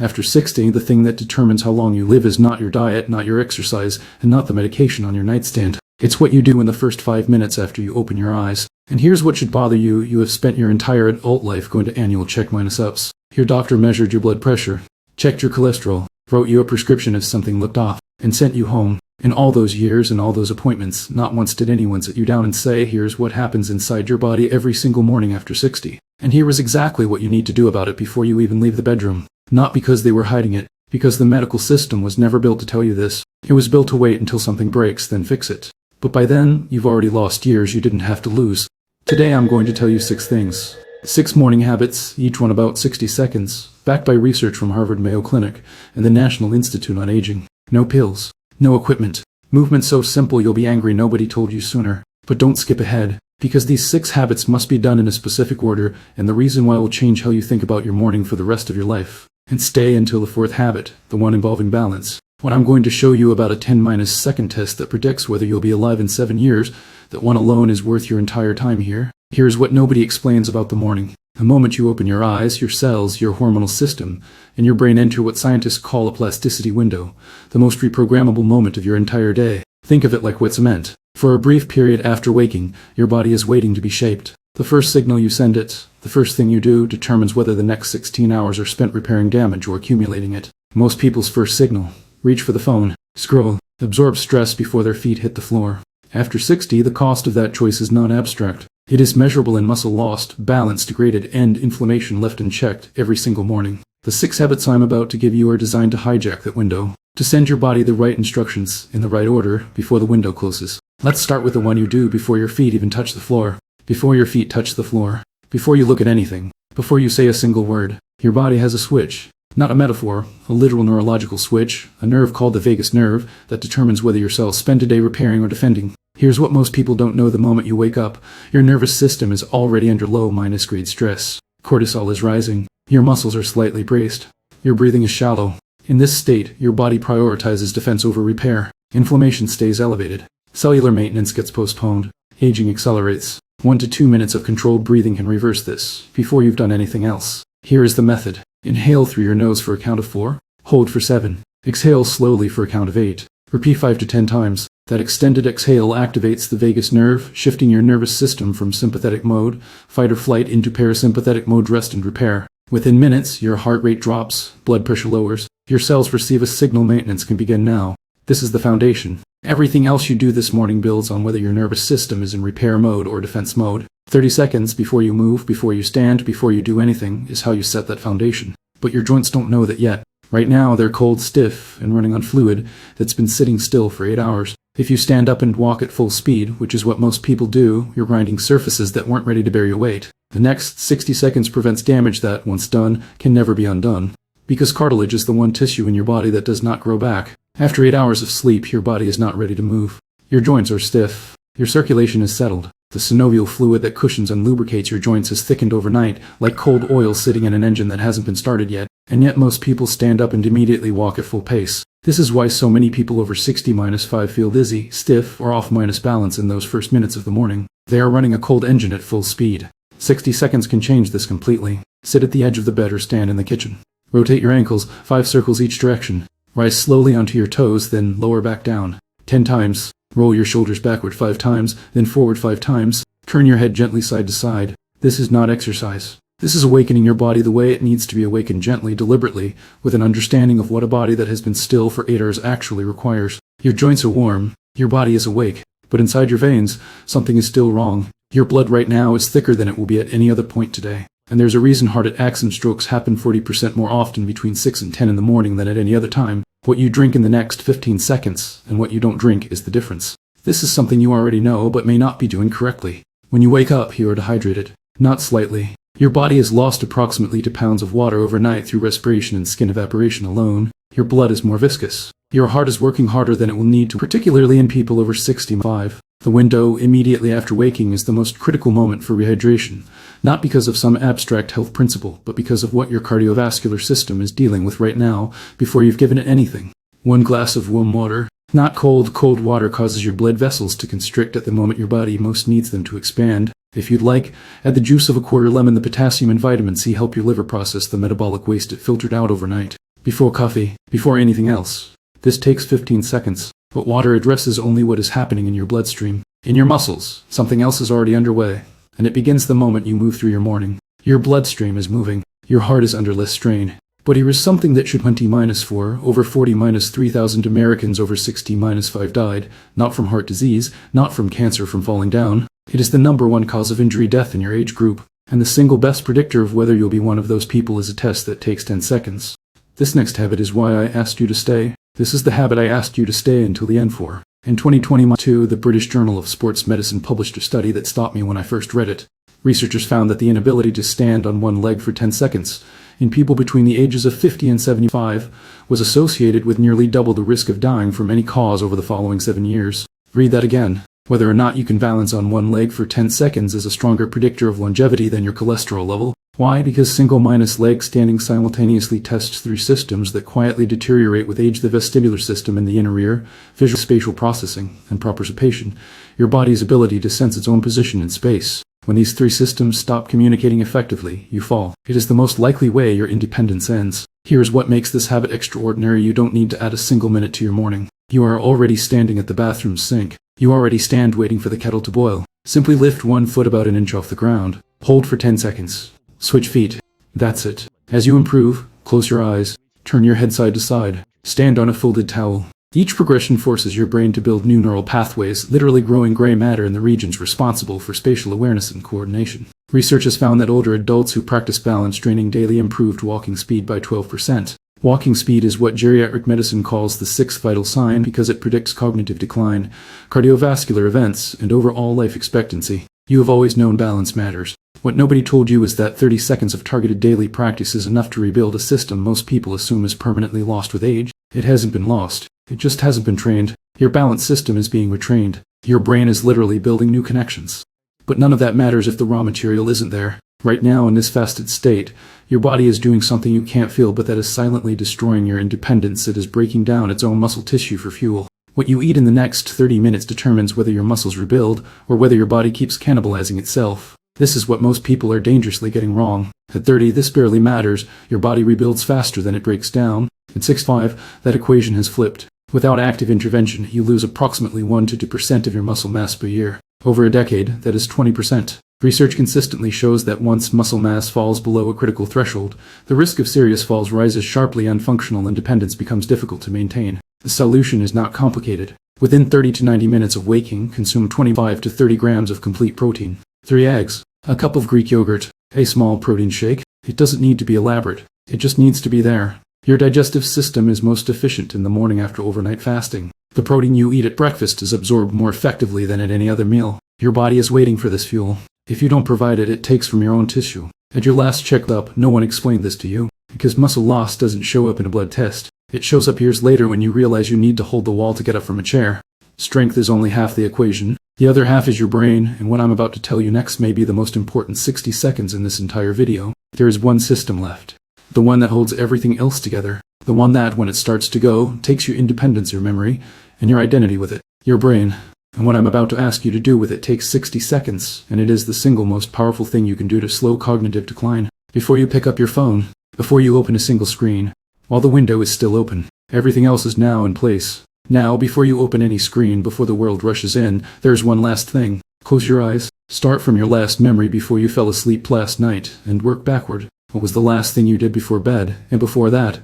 After 60, the thing that determines how long you live is not your diet, not your exercise, and not the medication on your nightstand. It's what you do in the first 5 minutes after you open your eyes. And here's what should bother you. You have spent your entire adult life going to annual check-ups. Your doctor measured your blood pressure, checked your cholesterol, wrote you a prescription if something looked off, and sent you home. In all those years and all those appointments, not once did anyone sit you down and say, here's what happens inside your body every single morning after 60. And here is exactly what you need to do about it before you even leave the bedroom. Not because they were hiding it, because the medical system was never built to tell you this. It was built to wait until something breaks, then fix it. But by then, you've already lost years you didn't have to lose. Today I'm going to tell you 6 things. 6 morning habits, each one about 60 seconds, backed by research from Harvard Mayo Clinic and the National Institute on Aging. No pills. No equipment. Movement so simple you'll be angry nobody told you sooner. But don't skip ahead, because these 6 habits must be done in a specific order, and the reason why will change how you think about your morning for the rest of your life. And stay until the 4th habit, the one involving balance. When I'm going to show you about a 10-second test that predicts whether you'll be alive in 7 years, that one alone is worth your entire time here. Here's what nobody explains about the morning. The moment you open your eyes, your cells, your hormonal system, and your brain enter what scientists call a plasticity window, the most reprogrammable moment of your entire day. Think of it like what's meant. For a brief period after waking, your body is waiting to be shaped. The first signal you send it, the first thing you do, determines whether the next 16 hours are spent repairing damage or accumulating it. Most people's first signal: reach for the phone, scroll, absorb stress before their feet hit the floor. After 60, the cost of that choice is not abstract. It is measurable in muscle lost, balance degraded, and inflammation left unchecked every single morning. The 6 habits I'm about to give you are designed to hijack that window, to send your body the right instructions, in the right order, before the window closes. Let's start with the one you do before your feet even touch the floor. Before your feet touch the floor. Before you look at anything. Before you say a single word. Your body has a switch. Not a metaphor, a literal neurological switch, a nerve called the vagus nerve, that determines whether your cells spend a day repairing or defending. Here's what most people don't know the moment you wake up. Your nervous system is already under low-grade stress. Cortisol is rising. Your muscles are slightly braced. Your breathing is shallow. In this state, your body prioritizes defense over repair. Inflammation stays elevated. Cellular maintenance gets postponed. Aging accelerates. 1 to 2 minutes of controlled breathing can reverse this, before you've done anything else. Here is the method. Inhale through your nose for a count of 4. Hold for 7. Exhale slowly for a count of 8. Repeat 5 to 10 times. That extended exhale activates the vagus nerve, shifting your nervous system from sympathetic mode, fight or flight, into parasympathetic mode, rest and repair. Within minutes, your heart rate drops, blood pressure lowers, your cells receive a signal maintenance can begin now. This is the foundation. Everything else you do this morning builds on whether your nervous system is in repair mode or defense mode. 30 seconds before you move, before you stand, before you do anything is how you set that foundation. But your joints don't know that yet. Right now, they're cold, stiff, and running on fluid that's been sitting still for 8 hours. If you stand up and walk at full speed, which is what most people do, you're grinding surfaces that weren't ready to bear your weight. The next 60 seconds prevents damage that, once done, can never be undone. Because cartilage is the one tissue in your body that does not grow back. After 8 hours of sleep, your body is not ready to move. Your joints are stiff. Your circulation is settled. The synovial fluid that cushions and lubricates your joints has thickened overnight, like cold oil sitting in an engine that hasn't been started yet. And yet most people stand up and immediately walk at full pace. This is why so many people over 60-5 feel dizzy, stiff, or off-balance in those first minutes of the morning. They are running a cold engine at full speed. 60 seconds can change this completely. Sit at the edge of the bed or stand in the kitchen. Rotate your ankles 5 circles each direction. Rise slowly onto your toes, then lower back down. 10 times. Roll your shoulders backward 5 times, then forward 5 times. Turn your head gently side to side. This is not exercise. This is awakening your body the way it needs to be awakened, gently, deliberately, with an understanding of what a body that has been still for 8 hours actually requires. Your joints are warm. Your body is awake. But inside your veins, something is still wrong. Your blood right now is thicker than it will be at any other point today. And there's a reason heart attacks and strokes happen 40% more often between 6 and 10 in the morning than at any other time. What you drink in the next 15 seconds and what you don't drink is the difference. This is something you already know but may not be doing correctly. When you wake up, you are dehydrated. Not slightly. Your body has lost approximately 2 pounds of water overnight through respiration and skin evaporation alone. Your blood is more viscous. Your heart is working harder than it will need to, particularly in people over 65. The window immediately after waking is the most critical moment for rehydration, not because of some abstract health principle, but because of what your cardiovascular system is dealing with right now before you've given it anything. 1 glass of warm water, not cold water, causes your blood vessels to constrict at the moment your body most needs them to expand. If you'd like, add the juice of a quarter lemon. The potassium and vitamin C help your liver process the metabolic waste it filtered out overnight. before coffee, before anything else. This takes 15 seconds, but water addresses only what is happening in your bloodstream. In your muscles, something else is already underway, and it begins the moment you move through your morning. Your bloodstream is moving, your heart is under less strain. But here is something that should 20-4, over 40-3,000 Americans over 60-5 died, not from heart disease, not from cancer from falling down. It is the #1 cause of injury death in your age group, and the single best predictor of whether you'll be one of those people is a test that takes 10 seconds. This next habit is why I asked you to stay. This is the habit I asked you to stay until the end for. In 2022, the British Journal of Sports Medicine published a study that stopped me when I first read it. Researchers found that the inability to stand on one leg for 10 seconds in people between the ages of 50 and 75 was associated with nearly double the risk of dying from any cause over the following 7 years. Read that again. Whether or not you can balance on one leg for 10 seconds is a stronger predictor of longevity than your cholesterol level. Why? Because single-minus leg standing simultaneously tests 3 systems that quietly deteriorate with age: the vestibular system in the inner ear, visual spatial processing, and proprioception, your body's ability to sense its own position in space. When these 3 systems stop communicating effectively, you fall. It is the most likely way your independence ends. Here's what makes this habit extraordinary: you don't need to add a single minute to your morning. You are already standing at the bathroom sink. You already stand waiting for the kettle to boil. Simply lift one foot about an inch off the ground. Hold for 10 seconds. Switch feet. That's it. As you improve, close your eyes. Turn your head side to side. Stand on a folded towel. Each progression forces your brain to build new neural pathways, literally growing gray matter in the regions responsible for spatial awareness and coordination. Research has found that older adults who practice balance training daily improved walking speed by 12%. Walking speed is what geriatric medicine calls the 6th vital sign because it predicts cognitive decline, cardiovascular events, and overall life expectancy. You have always known balance matters. What nobody told you is that 30 seconds of targeted daily practice is enough to rebuild a system most people assume is permanently lost with age. It hasn't been lost. It just hasn't been trained. Your balance system is being retrained. Your brain is literally building new connections. But none of that matters if the raw material isn't there. Right now, in this fasted state, your body is doing something you can't feel, but that is silently destroying your independence. It is breaking down its own muscle tissue for fuel. What you eat in the next 30 minutes determines whether your muscles rebuild or whether your body keeps cannibalizing itself. This is what most people are dangerously getting wrong. At 30, this barely matters. Your body rebuilds faster than it breaks down. At 65, that equation has flipped. Without active intervention, you lose approximately 1 to 2% of your muscle mass per year. Over a decade, that is 20%. Research consistently shows that once muscle mass falls below a critical threshold, the risk of serious falls rises sharply and functional independence becomes difficult to maintain. The solution is not complicated. Within 30 to 90 minutes of waking, consume 25 to 30 grams of complete protein, 3 eggs, a cup of Greek yogurt, a small protein shake. It doesn't need to be elaborate. It just needs to be there. Your digestive system is most efficient in the morning after overnight fasting. The protein you eat at breakfast is absorbed more effectively than at any other meal. Your body is waiting for this fuel. If you don't provide it, it takes from your own tissue. At your last checkup, no one explained this to you. Because muscle loss doesn't show up in a blood test. It shows up years later when you realize you need to hold the wall to get up from a chair. Strength is only half the equation. The other half is your brain, and what I'm about to tell you next may be the most important 60 seconds in this entire video. There is one system left. The one that holds everything else together. The one that, when it starts to go, takes your independence, your memory, and your identity with it. Your brain. And what I'm about to ask you to do with it takes 60 seconds, and it is the single most powerful thing you can do to slow cognitive decline. Before you pick up your phone, before you open a single screen, while the window is still open, everything else is now in place. Now, before you open any screen, before the world rushes in, there's one last thing. Close your eyes. Start from your last memory before you fell asleep last night, and work backward. What was the last thing you did before bed? And before that?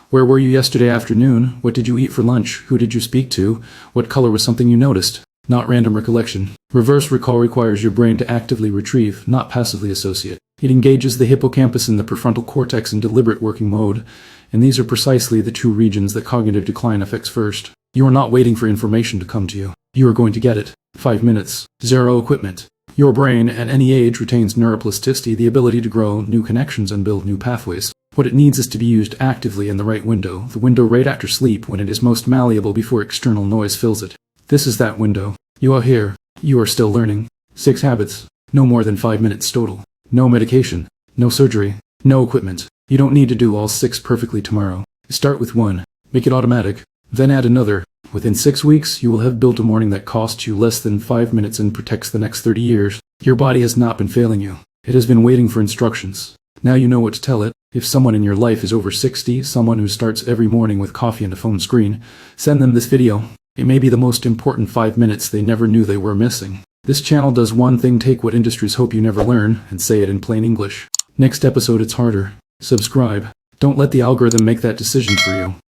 Where were you yesterday afternoon? What did you eat for lunch? Who did you speak to? What color was something you noticed? Not random recollection. Reverse recall requires your brain to actively retrieve, not passively associate. It engages the hippocampus and the prefrontal cortex in deliberate working mode, and these are precisely the 2 regions that cognitive decline affects first. You are not waiting for information to come to you. You are going to get it. 5 minutes. 0 equipment. Your brain, at any age, retains neuroplasticity, the ability to grow new connections and build new pathways. What it needs is to be used actively in the right window, the window right after sleep when it is most malleable before external noise fills it. This is that window. You are here. You are still learning. 6 habits. No more than 5 minutes total. No medication. No surgery. No equipment. You don't need to do all 6 perfectly tomorrow. Start with 1. Make it automatic. Then add another. Within 6 weeks, you will have built a morning that costs you less than 5 minutes and protects the next 30 years. Your body has not been failing you. It has been waiting for instructions. Now you know what to tell it. If someone in your life is over 60, someone who starts every morning with coffee and a phone screen, send them this video. It may be the most important 5 minutes they never knew they were missing. This channel does one thing: take what industries hope you never learn and say it in plain English. Next episode it's harder. Subscribe. Don't let the algorithm make that decision for you.